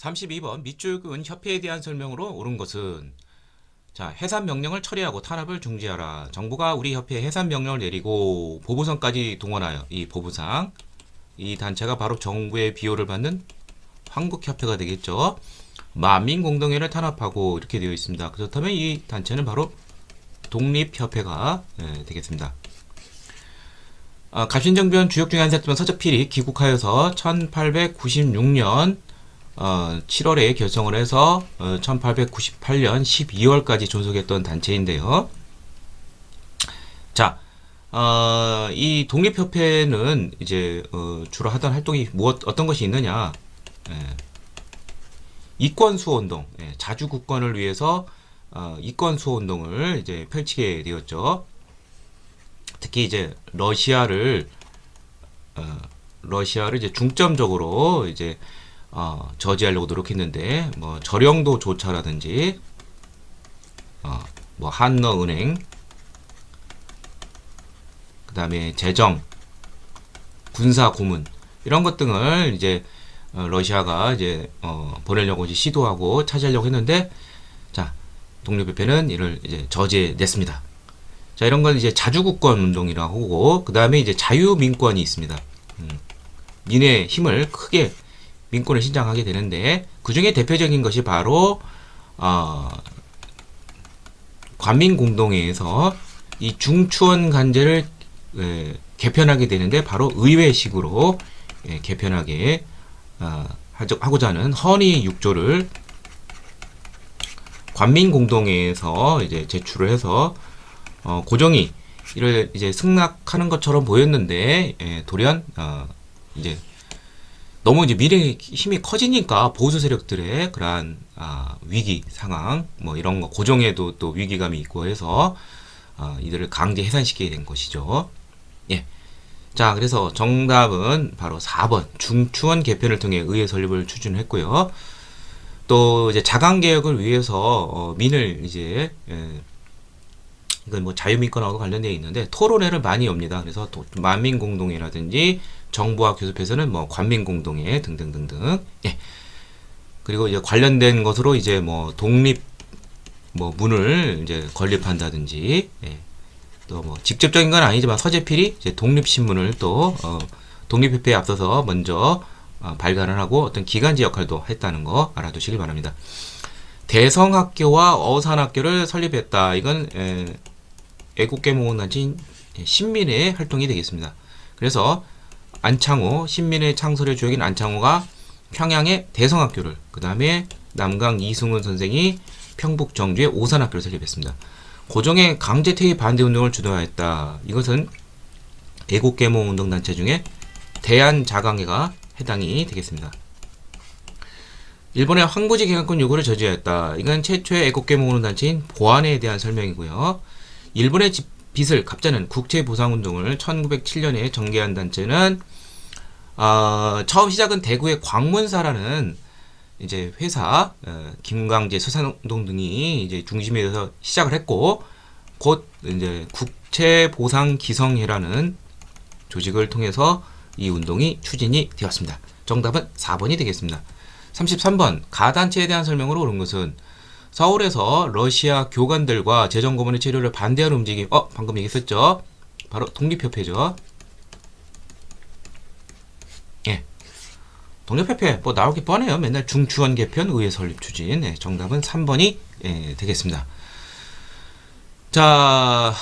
32번 밑줄근 협회에 대한 설명으로 옳은 것은 자, 해산 명령을 처리하고 탄압을 중지하라. 정부가 우리 협회에 해산 명령을 내리고 보부상까지 동원하여 이 보부상 이 단체가 바로 정부의 비호를 받는 황국협회가 되겠죠. 만민공동회를 탄압하고 이렇게 되어 있습니다. 그렇다면 이 단체는 바로 독립협회가 되겠습니다. 갑신정변 주역 중에 한 사람 서적필이 귀국하여서 1896년 7월에 결성을 해서 1898년 12월까지 존속했던 단체인데요. 자, 이 독립협회는 이제 주로 하던 활동이 어떤 것이 있느냐? 이권 수호 운동, 자주 국권을 위해서 이권 수호 운동을 이제 펼치게 되었죠. 특히 이제 러시아를 이제 중점적으로 이제 저지하려고 노력했는데 뭐 저령도 조차라든지 뭐 한너은행 그 다음에 재정 군사 고문 이런 것 등을 이제 러시아가 이제 보내려고 이제 시도하고 차지하려고 했는데 자 독립협회는 이를 이제 저지해냈습니다. 자 이런 건 이제 자주국권 운동이라고 하고 그 다음에 이제 자유민권이 있습니다. 민의 힘을 크게 민권을 신장하게 되는데 그 중에 대표적인 것이 바로 관민공동회에서 이 중추원 간제를 개편하게 되는데 바로 의회식으로 개편하게 하고자 하는 헌의 6조를 관민공동회에서 이제 제출을 해서 고종이 이를 이제 승낙하는 것처럼 보였는데 돌연 이제 너무 이제 민의 힘이 커지니까 보수 세력들의 그러한 위기 상황 뭐 이런 거 고종에도 또 위기감이 있고 해서 이들을 강제 해산시키게 된 것이죠. 예. 자, 그래서 정답은 바로 4번 중추원 개편을 통해 의회 설립을 추진했고요. 또 이제 자강 개혁을 위해서 민을 이제 이건 뭐 자유민권하고 관련되어 있는데 토론회를 많이 엽니다. 그래서 만민공동회라든지 정부와 교섭해서는 뭐 관민공동회 등등등등. 예. 그리고 이제 관련된 것으로 이제 뭐 독립 뭐 문을 이제 건립한다든지 예. 또 뭐 직접적인 건 아니지만 서재필이 이제 독립신문을 또 독립협회에 앞서서 먼저 발간을 하고 어떤 기간지 역할도 했다는 거 알아두시길 바랍니다. 대성학교와 어산학교를 설립했다. 이건 애국계몽단체인 신민의 활동이 되겠습니다. 그래서 안창호, 신민의 창설의 주역인 안창호가 평양의 대성학교를, 그 다음에 남강 이승훈 선생이 평북 정주의 오산학교를 설립했습니다. 고종의 강제 퇴위 반대 운동을 주도하였다. 이것은 애국계몽운동단체 중에 대한자강회가 해당이 되겠습니다. 일본의 황부지 개간권 요구를 저지하였다. 이건 최초의 애국계몽운동단체인 보안에 대한 설명이고요. 일본의 빚을 갚자는 국채보상운동을 1907년에 전개한 단체는 처음 시작은 대구의 광문사라는 이제 회사 김광재 수산운동 등이 이제 중심에 서 시작을 했고 곧 이제 국채보상기성회라는 조직을 통해서 이 운동이 추진이 되었습니다. 정답은 4번이 되겠습니다. 33번 가단체에 대한 설명으로 옳은 것은 서울에서 러시아 교관들과 재정고문의 체류를 반대하는 움직임 방금 얘기했었죠. 바로 독립협회죠. 예. 독립협회 뭐 나올 게 뻔해요. 맨날 중추원 개편 의회 설립 추진. 예, 정답은 3번이 되겠습니다. 자,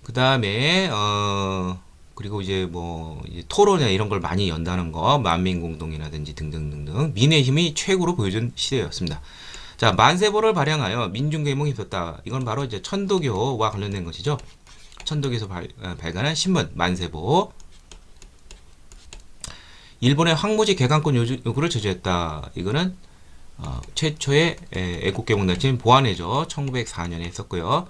그 다음에 그리고 이제 뭐 토론회 이런 걸 많이 연다는 거 만민공동이라든지 등등등등 민의 힘이 최고로 보여준 시대였습니다. 자, 만세보를 발행하여 민중계몽이 있었다. 이건 바로 이제 천도교와 관련된 것이죠. 천도교에서 발간한 신문 만세보. 일본의 황무지 개간권 요구를 저지했다. 이거는 최초의 애국계몽단체인 보안회죠. 1904년에 했었고요.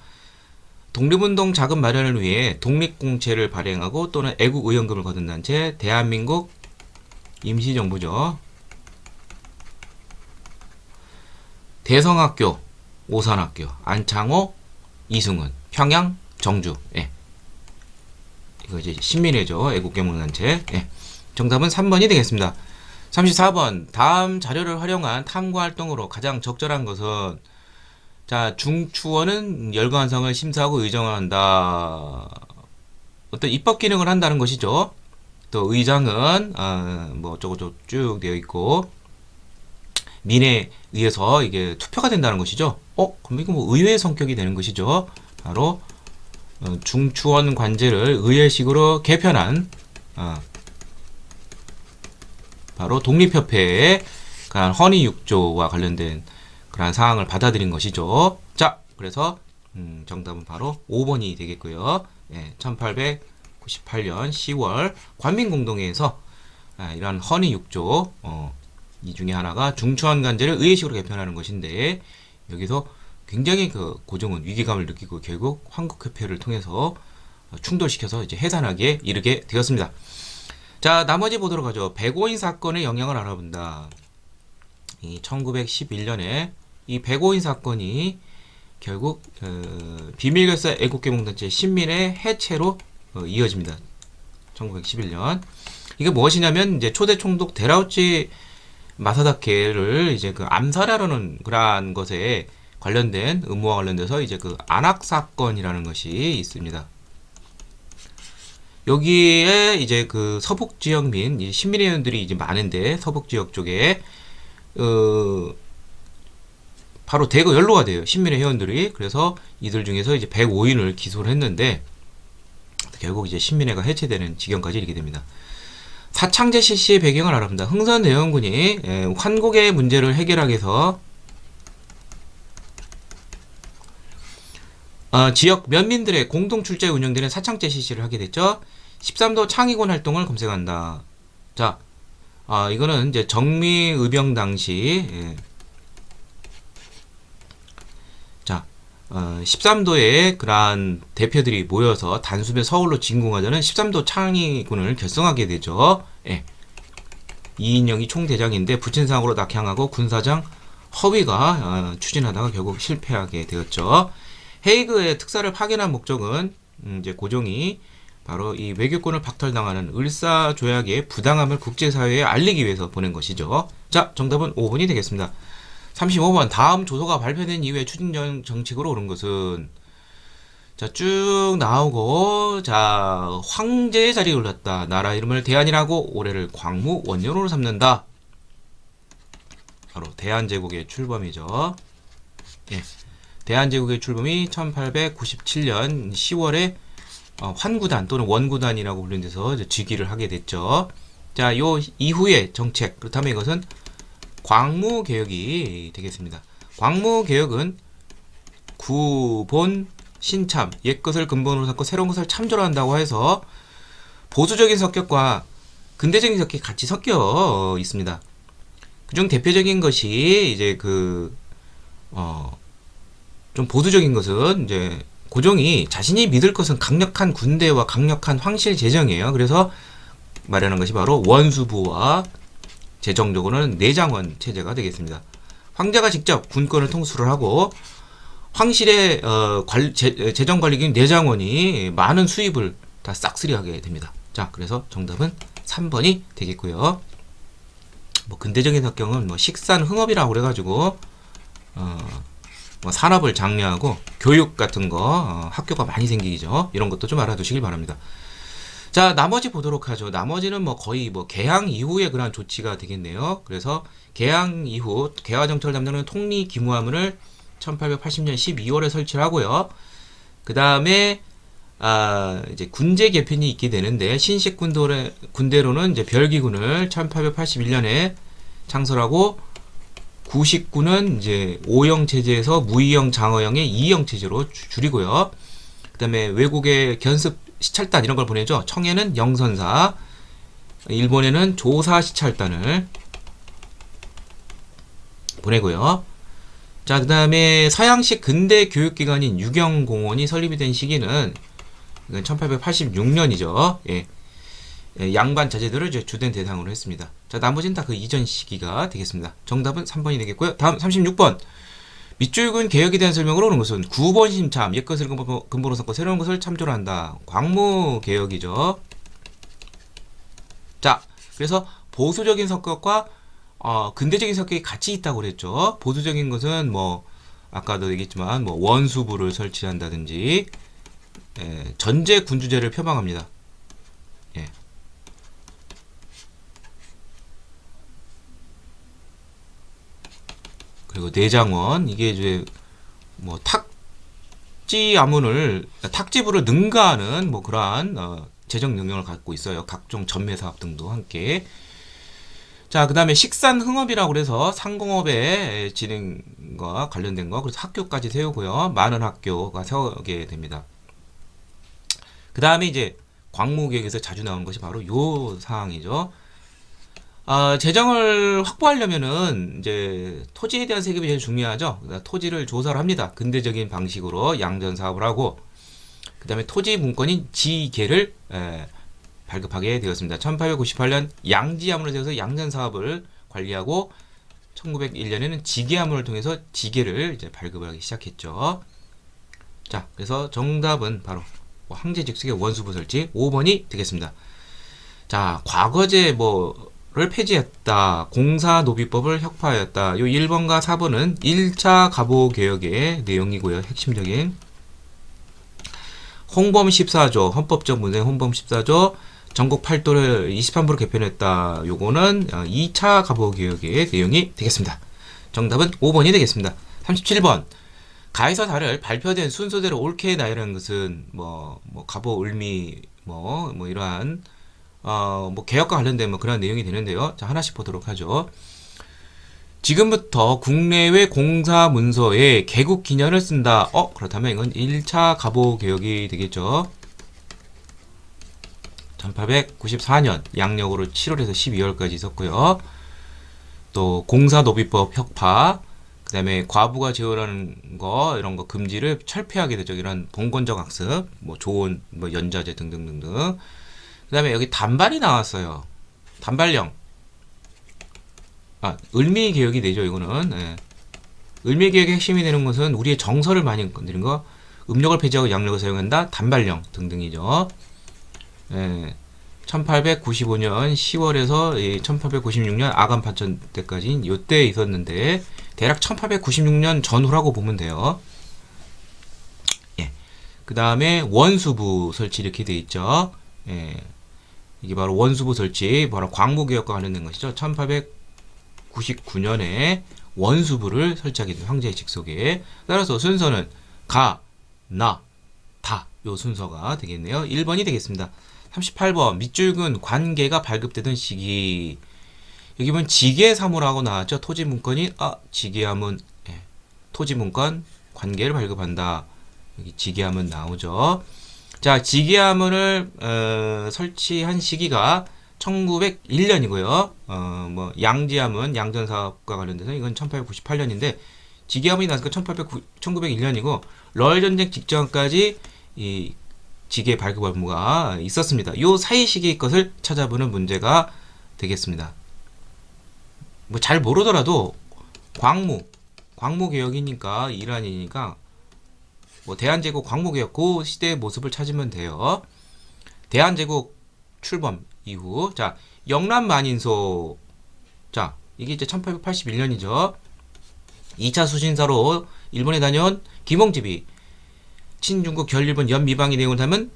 독립운동 자금 마련을 위해 독립공채를 발행하고 또는 애국의원금을 거둔 단체 대한민국 임시정부죠. 대성학교, 오산학교, 안창호, 이승훈, 평양, 정주. 예. 이거 이제 신민회죠. 애국계몽단체. 예. 정답은 3번이 되겠습니다. 34번 다음 자료를 활용한 탐구 활동으로 가장 적절한 것은 자 중추원은 열거 완성을 심사하고 의정을 한다. 어떤 입법 기능을 한다는 것이죠. 또 의장은 뭐 어쩌고저쩌고 쭉 되어 있고 민에 의해서 이게 투표가 된다는 것이죠. 그럼 이거 뭐 의회 성격이 되는 것이죠. 바로 중추원 관제를 의회식으로 개편한 바로 독립협회의 그런 허니 6조와 관련된 그런 사항을 받아들인 것이죠. 자, 그래서 정답은 바로 5번이 되겠고요. 1898년 10월 관민공동회에서 이러한 허니 6조 이 중에 하나가 중추원 관제를 의회식으로 개편하는 것인데 여기서 굉장히 그 고종은 위기감을 느끼고 결국 황국협회를 통해서 충돌시켜서 이제 해산하기에 이르게 되었습니다. 자, 나머지 보도록 하죠. 백오인 사건의 영향을 알아본다. 이 1911년에 이 백오인 사건이 결국 비밀결사 애국개몽단체 신민의 해체로 이어집니다. 1911년. 이게 무엇이냐면 이제 초대 총독 데라우치 마사다케를 이제 그 암살하려는 그러한 것에 관련된 음모와 관련돼서 이제 그 안악 사건이라는 것이 있습니다. 여기에 이제 그 서북 지역민 신민회원들이 이제 많은데 서북 지역 쪽에 바로 대거 연로가 돼요. 신민회 회원들이. 그래서 이들 중에서 이제 105인을 기소를 했는데 결국 이제 신민회가 해체되는 지경까지 이르게 됩니다. 사창제 실시의 배경을 알아봅니다. 흥선대원군이 환국의 문제를 해결하기 위해서 지역 면민들의 공동 출자에 운영되는 사창제 실시를 하게 됐죠. 13도 창의군 활동을 검색한다. 자, 이거는 이제 정미의병 당시, 자, 13도의 그러한 대표들이 모여서 단숨에 서울로 진군하자는 13도 창의군을 결성하게 되죠. 2인영이 총대장인데 부친상으로 낙향하고 군사장 허위가 추진하다가 결국 실패하게 되었죠. 헤이그의 특사를 파견한 목적은 이제 고종이 바로 이 외교권을 박탈당하는 을사조약의 부당함을 국제사회에 알리기 위해서 보낸 것이죠. 자, 정답은 5번이 되겠습니다. 35번 다음 조서가 발표된 이후에 추진 정책으로 오른 것은 자, 쭉 나오고 자, 황제의 자리에 올랐다. 나라 이름을 대한이라고 올해를 광무 원년으로 삼는다. 바로 대한제국의 출범이죠. 대한제국의 출범이 1897년 10월에 환구단 또는 원구단이라고 불리는 데서 즉위를 하게 됐죠. 자, 요 이후의 정책, 그렇다면 이것은 광무개혁이 되겠습니다. 광무개혁은 구본, 신참, 옛것을 근본으로 삼고 새로운 것을 참조로 한다고 해서 보수적인 성격과 근대적인 성격이 같이 섞여 있습니다. 그중 대표적인 것이 이제 좀 보수적인 것은 이제 고종이 자신이 믿을 것은 강력한 군대와 강력한 황실 재정이에요. 그래서 마련한 것이 바로 원수부와 재정적으로는 내장원 체제가 되겠습니다. 황제가 직접 군권을 통수를 하고 황실의 재정관리기인 내장원이 많은 수입을 다 싹쓸이하게 됩니다. 자, 그래서 정답은 3번이 되겠고요. 뭐 근대적인 성격은 뭐 식산흥업이라고 그래가지고 뭐 산업을 장려하고 교육 같은 거 학교가 많이 생기죠. 이런 것도 좀 알아두시길 바랍니다. 자, 나머지 보도록 하죠. 나머지는 뭐 거의 뭐 개항 이후의 그런 조치가 되겠네요. 그래서 개항 이후 개화 정책을 담당하는 통리기무화문을 1880년 12월에 설치를 하고요. 그 다음에 이제 군제 개편이 있게 되는데 신식 군대로는 이제 별기군을 1881년에 창설하고 구식군은 이제 5형 체제에서 무이형 장어형의 2형 체제로 줄이고요. 그 다음에 외국의 견습 시찰단 이런 걸 보내죠. 청해는 영선사, 일본에는 조사 시찰단을 보내고요. 자, 그 다음에 서양식 근대 교육기관인 유경공원이 설립이 된 시기는 1886년이죠. 양반 자제들을 이제 주된 대상으로 했습니다. 자, 나머지는 다 그 이전 시기가 되겠습니다. 정답은 3번이 되겠고요. 다음 36번. 밑줄근 개혁에 대한 설명으로 오는 것은 9번 심참, 옛것을 근본으로 삼고 새로운 것을 참조를 한다. 광무 개혁이죠. 자, 그래서 보수적인 성격과 근대적인 성격이 같이 있다고 그랬죠. 보수적인 것은 뭐 아까도 얘기했지만 뭐 원수부를 설치한다든지 전제 군주제를 표방합니다. 예. 그리고 내장원 이게 이제 뭐 탁지부를 능가하는 뭐 그러한 재정 능력을 갖고 있어요. 각종 전매 사업 등도 함께. 자, 그 다음에 식산흥업이라고 그래서 상공업의 진행과 관련된 거, 그래서 학교까지 세우고요. 많은 학교가 세우게 됩니다. 그 다음에 이제 광무계획에서 자주 나오는 것이 바로 요 사항이죠. 재정을 확보하려면은 이제 토지에 대한 세금이 제일 중요하죠. 토지를 조사를 합니다. 근대적인 방식으로 양전 사업을 하고, 그 다음에 토지 문건인 지계를 발급하게 되었습니다. 1898년 양지하문을 세워서 양전 사업을 관리하고 1901년에는 지계하문을 통해서 지계를 이제 발급을 하기 시작했죠. 자, 그래서 정답은 바로 황제직속의 원수부 설치 5번이 되겠습니다. 자, 과거제 뭐를 폐지했다. 공사노비법을 혁파하였다. 요 1번과 4번은 1차 가보개혁의 내용이고요. 핵심적인 홍범 14조, 헌법적 문제 홍범 14조 전국 8도를 23부로 개편했다. 요거는 2차 가보개혁의 내용이 되겠습니다. 정답은 5번이 되겠습니다. 37번. 가에서 달을 발표된 순서대로 옳게 나열하는 것은 가보 을미 이러한 개혁과 관련된 그런 내용이 되는데요. 자, 하나씩 보도록 하죠. 지금부터 국내외 공사 문서에 개국 기년을 쓴다. 그렇다면 이건 1차 가보 개혁이 되겠죠. 1894년 양력으로 7월에서 12월까지 있었고요. 또 공사노비법 혁파, 그 다음에 과부가 지원하는 거 이런 거 금지를 철폐하게 되죠. 이런 봉건적 학습, 좋은 연자제 등등등등. 그 다음에 여기 단발이 나왔어요. 단발령. 을미 개혁이 되죠. 이거는. 예. 을미 개혁의 핵심이 되는 것은 우리의 정서를 많이 건드린 거, 음력을 폐지하고 양력을 사용한다, 단발령 등등이죠. 예. 1895년 10월에서 1896년 아간 파천 때까지 요때 있었는데 대략 1896년 전후라고 보면 돼요. 예. 그 다음에 원수부 설치 이렇게 돼 있죠. 예. 이게 바로 원수부 설치, 바로 광무개혁과 관련된 것이죠. 1899년에 원수부를 설치하게 된 황제의 직속에. 따라서 순서는 가, 나, 다 요 순서가 되겠네요. 1번이 되겠습니다. 38번 밑줄근 관계가 발급되던 시기. 여기 보면 지계사무라고 나왔죠. 토지문건이 지계하문, 토지문건 관계를 발급한다. 여기 지계하문 나오죠. 자, 지계하문을 설치한 시기가 1901년이고요. 양지하문 양전사업과 관련돼서 이건 1898년인데 지계하문이 나니까 1901년이고 러일전쟁 직전까지 이 지계 발급 업무가 있었습니다. 요 사이 시기의 것을 찾아보는 문제가 되겠습니다. 잘 모르더라도 광무 개혁이니까 이란이니까 대한제국 광무개혁 그 시대의 모습을 찾으면 돼요. 대한제국 출범 이후 자 영란만인소 자 이게 이제 1881년이죠. 2차 수신사로 일본에 다녀온 김홍집이 친중국 결일본 연미방의 내용을 담은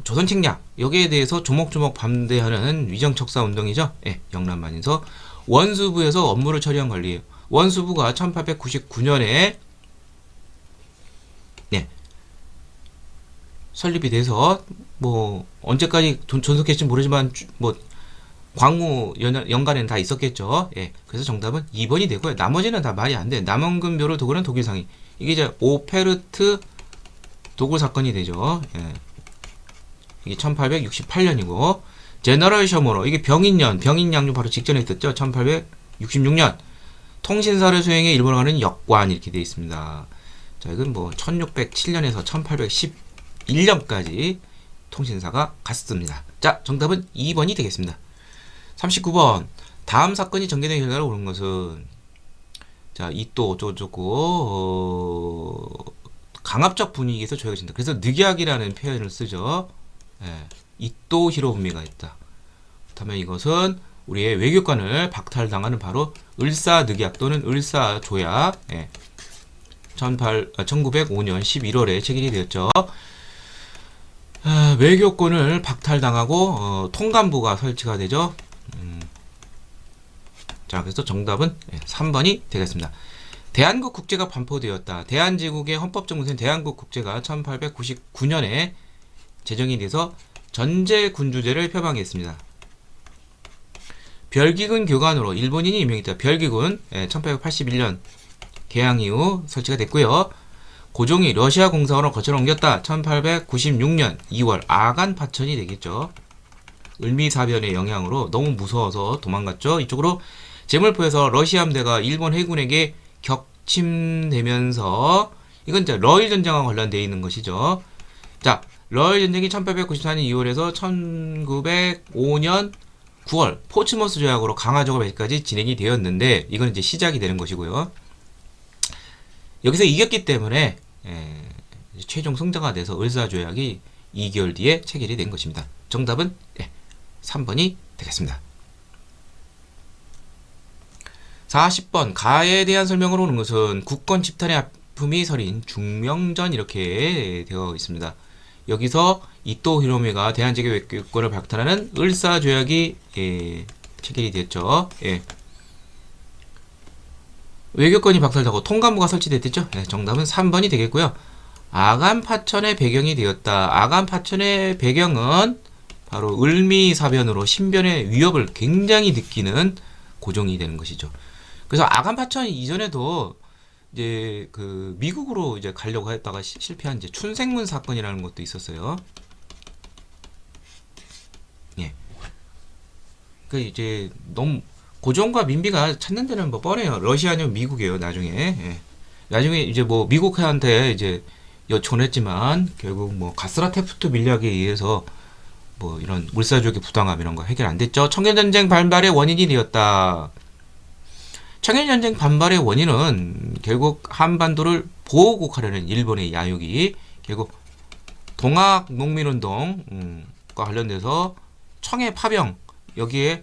조선책략 여기에 대해서 조목조목 반대하는 위정척사 운동이죠. 영란만인소 원수부에서 업무를 처리한 관리예요. 원수부가 1899년에 설립이 돼서 언제까지 존속했을지 모르지만 광무 연간에는 다 있었겠죠. 그래서 정답은 2번이 되고요. 나머지는 다 말이 안 돼. 남원근 묘로 도굴은 독일상이 이게 이제 오페르트 도굴 사건이 되죠. 이게 1868년이고 제너럴 셔머로 이게 병인양조 바로 직전에 있었죠. 1866년 통신사를 수행해 일본으로 가는 역관 이렇게 되어 있습니다. 자, 이건 1607년에서 1811년까지 통신사가 갔습니다. 자, 정답은 2번이 되겠습니다. 39번 다음 사건이 전개된 결과로 오는 것은 자, 이또 어쩌고저쩌고 강압적 분위기에서 조약해진다. 그래서 늑약이라는 표현을 쓰죠. 이또 히로부미가 있다. 그렇다면 이것은 우리의 외교권을 박탈당하는 바로 을사늑약 또는 을사조약, 1905년 11월에 체결이 되었죠. 외교권을 박탈당하고 통감부가 설치가 되죠. 자, 그래서 정답은 3번이 되겠습니다. 대한국 국제가 반포되었다. 대한제국의 헌법정문서인 대한국 국제가 1899년에 제정이 돼서 전제군주제를 표방했습니다. 별기군 교관으로 일본인이 임명했다. 별기군 1881년 개항 이후 설치가 됐고요. 고종이 러시아 공사원으로 거쳐를 옮겼다. 1896년 2월 아간 파천이 되겠죠. 을미사변의 영향으로 너무 무서워서 도망갔죠. 이쪽으로 제물포에서 러시아 함대가 일본 해군에게 격침되면서 이건 이제 러일 전쟁과 관련되어 있는 것이죠. 자, 러일 전쟁이 1894년 2월에서 1905년 9월 포츠머스 조약으로 강화적으로 맺기까지 진행이 되었는데 이건 이제 시작이 되는 것이고요. 여기서 이겼기 때문에 최종 승자가 돼서 을사조약이 2개월 뒤에 체결이 된 것입니다. 정답은 3번이 되겠습니다. 40번 가에 대한 설명을 오는 것은 국권 집단의 아픔이 서린 중명전 이렇게 되어 있습니다. 여기서 이토 히로미가 대한제국 외교권을 박탈하는 을사조약이 체결이 되었죠. 외교권이 박탈되고 통감부가 설치됐죠. 정답은 3번이 되겠고요. 아간 파천의 배경이 되었다. 아간 파천의 배경은 바로 을미사변으로 신변의 위협을 굉장히 느끼는 고종이 되는 것이죠. 그래서 아간 파천 이전에도 이제 그 미국으로 이제 가려고 했다가 실패한 이제 춘생문 사건이라는 것도 있었어요. 그 이제 너무 고종과 민비가 찾는 데는 뭐 뻔해요. 러시아 아니면 미국이에요. 나중에 나중에 이제 뭐 미국한테 이제 요청했지만 결국 뭐 가스라테프트 밀약에 의해서 뭐 이런 물사족의 부당함 이런 거 해결 안 됐죠. 청일전쟁 반발의 원인이 되었다. 청일전쟁 반발의 원인은 결국 한반도를 보호국하려는 일본의 야욕이 결국 동학농민운동과 관련돼서 청해 파병 여기에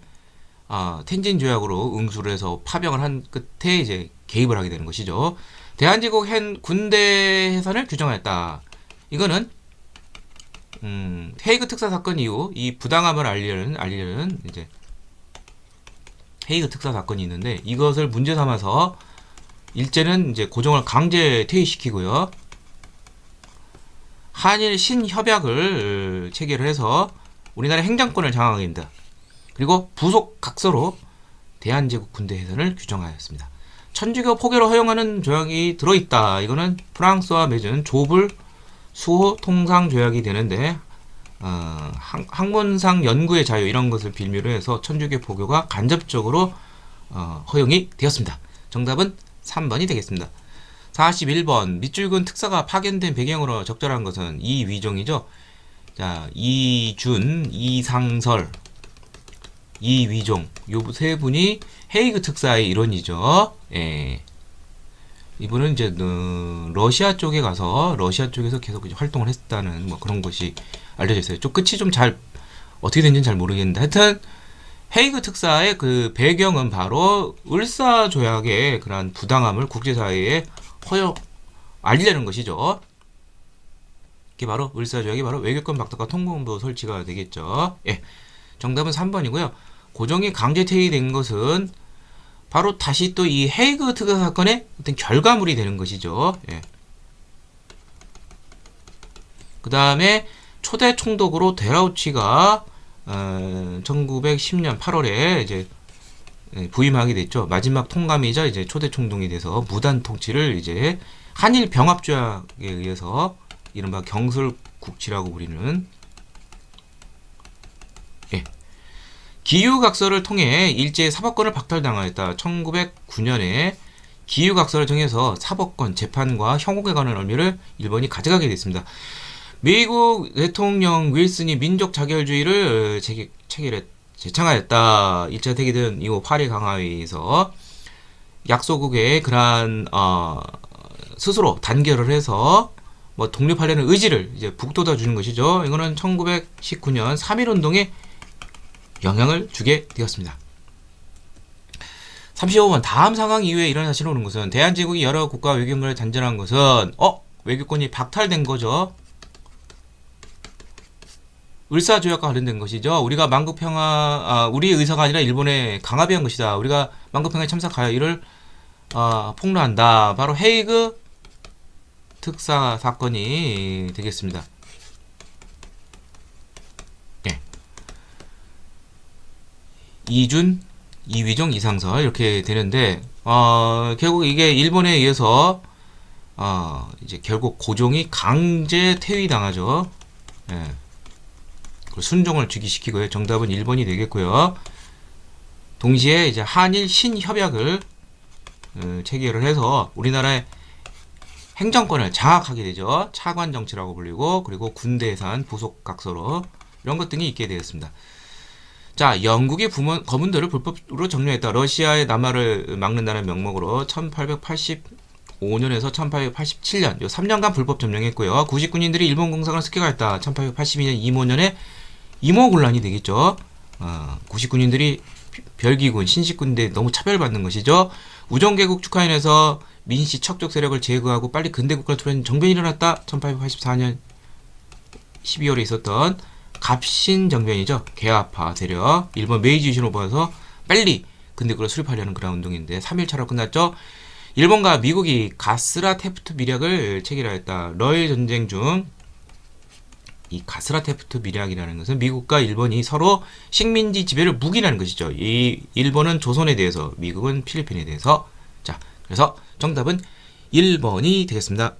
텐진 조약으로 응수를 해서 파병을 한 끝에 이제 개입을 하게 되는 것이죠. 대한제국 군대 해산을 규정하였다. 이거는 헤이그 특사 사건 이후 이 부당함을 알리려는 이제 헤이그 특사 사건이 있는데 이것을 문제 삼아서 일제는 이제 고종을 강제 퇴위시키고요. 한일 신협약을 체결을 해서 우리나라 행정권을 장악하게 됩니다. 그리고 부속 각서로 대한제국 군대 해산을 규정하였습니다. 천주교 포교를 허용하는 조약이 들어있다. 이거는 프랑스와 맺은 조불 수호 통상 조약이 되는데 학문상 연구의 자유 이런 것을 빌미로 해서 천주교 포교가 간접적으로 허용이 되었습니다. 정답은 3번이 되겠습니다. 41번 밑줄근 특사가 파견된 배경으로 적절한 것은 이위종이죠. 자, 이준, 이상설, 이위종 요 세 분이 헤이그 특사의 일원이죠. 이분은 이제 러시아 쪽에 가서 러시아 쪽에서 계속 이제 활동을 했다는 뭐 그런 것이 알려져 있어요. 좀 끝이 좀 잘 어떻게 된지는 잘 모르겠는데 하여튼 헤이그 특사의 그 배경은 바로 을사 조약의 그러한 부당함을 국제사회에 알리려는 것이죠. 이게 바로 을사 조약이 바로 외교권 박탈과 통감부 설치가 되겠죠. 정답은 3번이고요. 고종이 강제 퇴위된 것은 바로 다시 또 이 헤이그 특사 사건의 어떤 결과물이 되는 것이죠. 그 다음에 초대 총독으로 데라우치가 1910년 8월에 이제 부임하게 됐죠. 마지막 통감이자 이제 초대 총독이 돼서 무단 통치를 이제 한일 병합 조약에 의해서 이른바 경술국치라고 부리는 기유각서를 통해 일제의 사법권을 박탈당하였다. 1909년에 기유각서를 통해서 사법권, 재판과 형옥에 관한 의미를 일본이 가져가게 됐습니다. 미국 대통령 윌슨이 민족 자결주의를 제창하였다. 1차 대기전 이후 파리 강화회의에서 약소국의 그러한 스스로 단결을 해서 뭐 독립하려는 의지를 이제 북돋아 주는 것이죠. 이거는 1919년 3.1운동에 영향을 주게 되었습니다. 35번 다음 상황 이후에 일어나 실오는 것은 대한제국이 여러 국가 외교관을 단절한 것은 외교권이 박탈된 거죠. 을사조약과 관련된 것이죠. 우리가 만국평화 우리 의사가 아니라 일본에 강압한 것이다. 우리가 만국평화에 참석하여 이를 폭로한다. 바로 헤이그 특사 사건이 되겠습니다. 네. 이준, 이위종, 이상설 이렇게 되는데 결국 이게 일본에 의해서 이제 결국 고종이 강제 퇴위당하죠. 예. 순종을 즉위시키고요. 정답은 1번이 되겠고요. 동시에 이제 한일 신협약을 체결을 해서 우리나라의 행정권을 장악하게 되죠. 차관 정치라고 불리고 그리고 군대 예산 부속 각서로 이런 것 등이 있게 되었습니다. 자, 영국이 거문들을 불법으로 점령했다. 러시아의 남하를 막는다는 명목으로 1885년에서 1887년 요 3년간 불법 점령했고요. 99인들이 일본 공상을 습격했다. 1882년 이모년에 이모군란이 되겠죠. 99인들이 별기군, 신식군대 너무 차별받는 것이죠. 우정개국 축하인에서 민씨 척족 세력을 제거하고 빨리 근대국가를 투입하는 정변이 일어났다. 1884년 12월에 있었던 갑신정변이죠. 개화파 세력, 일본 메이지 유신을 보아서 빨리 근대국을 수립하려는 그런 운동인데 3일차로 끝났죠. 일본과 미국이 가스라 테프트 밀약을 체결하였다. 러일 전쟁 중 이 가스라 테프트 밀약이라는 것은 미국과 일본이 서로 식민지 지배를 묵인하는 것이죠. 이 일본은 조선에 대해서, 미국은 필리핀에 대해서. 자, 그래서 정답은 1번이 되겠습니다.